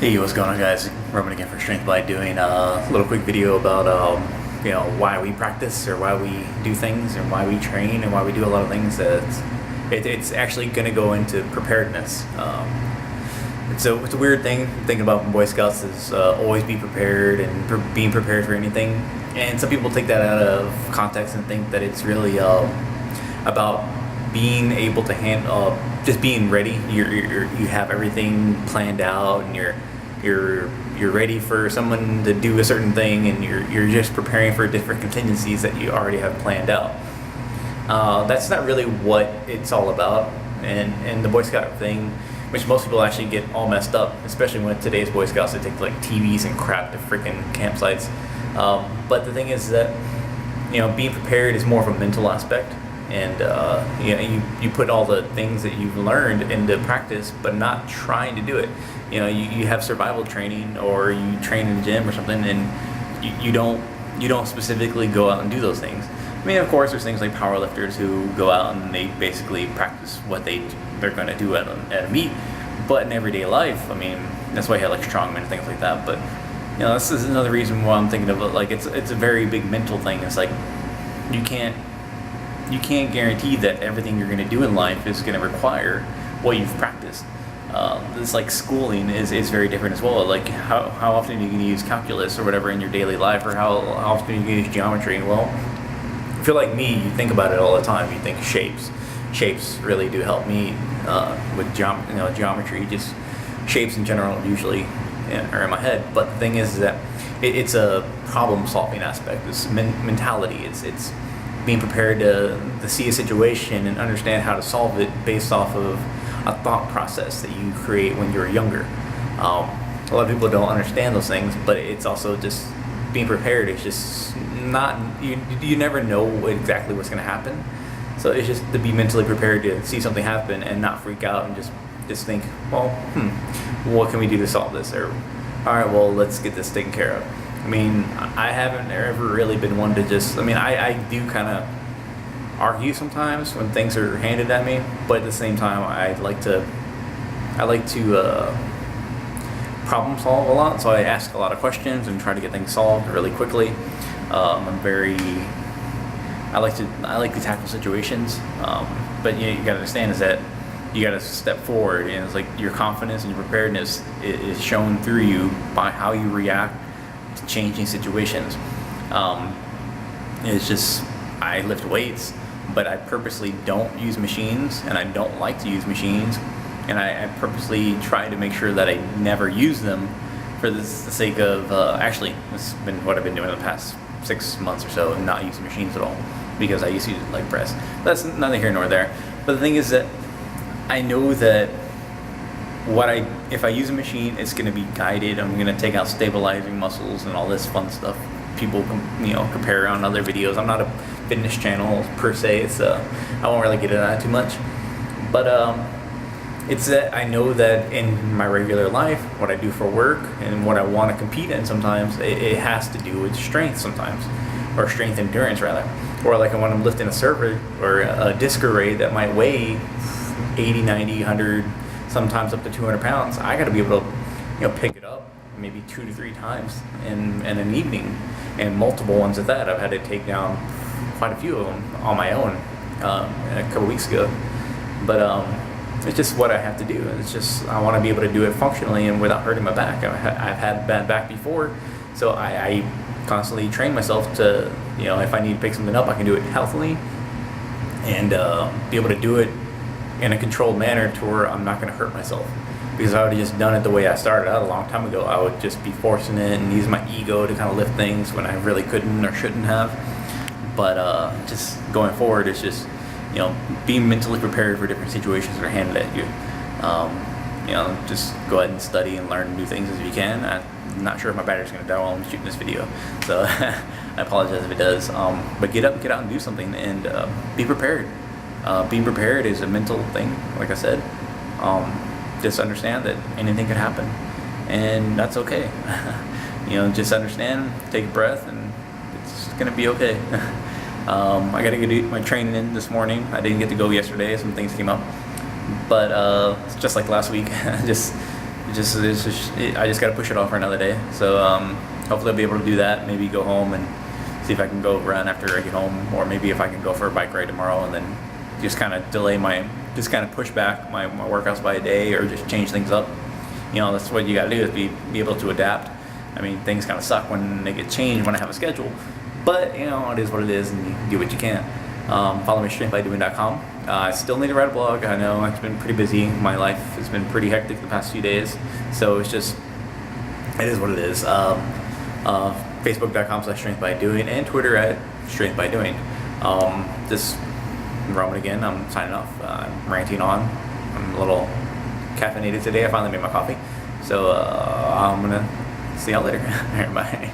Hey, what's going on, guys? Roman again for Strength by doing a little quick video about why we practice or why we do things and why we train and why we do a lot of things. It's actually going to go into preparedness. It's a weird thing thinking about Boy Scouts is always be prepared and being prepared for anything. And some people take that out of context and think that it's really about being able to handle, just being ready. You have everything planned out, and you're ready for someone to do a certain thing, and you're just preparing for different contingencies that you already have planned out. That's not really what it's all about. And the Boy Scout thing, which most people actually get all messed up, especially when today's Boy Scouts, they take like TVs and crap to freaking campsites. But the thing is that being prepared is more of a mental aspect. And you put all the things that you've learned into practice, but not trying to do it. You have survival training, or you train in the gym or something, and you don't specifically go out and do those things. I mean, of course, there's things like powerlifters who go out and they basically practice what they're going to do at a meet. But in everyday life, I mean, that's why you have like strongmen and things like that. But this is another reason why I'm thinking of it. Like it's a very big mental thing. It's like you can't guarantee that everything you're going to do in life is going to require what you've practiced. It's like schooling is very different as well. Like how often are you going to use calculus or whatever in your daily life, or how often are you going to use geometry? Well, if you're like me, you think about it all the time. You think shapes. Shapes really do help me with geometry. Just shapes in general usually are in my head. But the thing is that it's a problem-solving aspect. It's mentality. It's being prepared to see a situation and understand how to solve it based off of a thought process that you create when you're younger. A lot of people don't understand those things, but it's also just being prepared. It's just not, you never know exactly what's going to happen. So it's just to be mentally prepared to see something happen and not freak out and just think, well, what can we do to solve this? Or, all right, well, let's get this taken care of. I mean, I haven't ever really been one to just, I do kind of argue sometimes when things are handed at me, but at the same time, I like to problem solve a lot, so I ask a lot of questions and try to get things solved really quickly. I like to tackle situations, but you gotta understand is that you gotta step forward, and it's like your confidence and your preparedness is shown through you by how you react to changing situations. It's just, I lift weights, but I purposely don't use machines, and I don't like to use machines, and I purposely try to make sure that I never use them for the sake of, actually, this has been what I've been doing the past 6 months or so, not using machines at all, because I used to use leg press. That's neither here nor there. But the thing is that I know that if I use a machine, it's going to be guided. I'm going to take out stabilizing muscles and all this fun stuff people compare on other videos. I'm not a fitness channel per se. I won't really get into that too much. But it's that I know that in my regular life, what I do for work and what I want to compete in sometimes, it has to do with strength sometimes, or strength endurance rather. Or like when I'm lifting a server or a disc array that might weigh 80, 90, 100, sometimes up to 200 pounds, I got to be able to pick it up maybe 2 to 3 times in an evening, and multiple ones at that. I've had to take down quite a few of them on my own a couple weeks ago. But it's just what I have to do. It's just I want to be able to do it functionally and without hurting my back. I've had bad back before, so I constantly train myself to, if I need to pick something up, I can do it healthily and be able to do it in a controlled manner to where I'm not going to hurt myself. Because if I would have just done it the way I started out a long time ago, I would just be forcing it and use my ego to kind of lift things when I really couldn't or shouldn't have. But just going forward, it's just being mentally prepared for different situations that are handed at you. Just go ahead and study and learn new things as you can. I'm not sure if my battery's going to die while I'm shooting this video, so I apologize if it does. But get out and do something, and be prepared. Being prepared is a mental thing, like I said. Just understand that anything can happen, and that's okay. Just understand, take a breath, and it's going to be okay. I got to get my training in this morning. I didn't get to go yesterday. Some things came up, but it's just like last week. just I just got to push it off for another day. So hopefully I'll be able to do that. Maybe go home and see if I can go run after I get home, or maybe if I can go for a bike ride tomorrow, and then just kind of push back my workouts by a day, or just change things up. That's what you got to do, is be able to adapt. I mean, things kind of suck when they get changed when I have a schedule, but it is what it is, and you do what you can. Follow me at strengthbydoing.com. I still need to write a blog. I know it's been pretty busy. My life has been pretty hectic the past few days, so it is what it is. Facebook.com/strengthbydoing and Twitter at strengthbydoing. This Roman again. I'm signing off. I'm ranting on. I'm a little caffeinated today. I finally made my coffee, so I'm gonna see y'all later. Bye.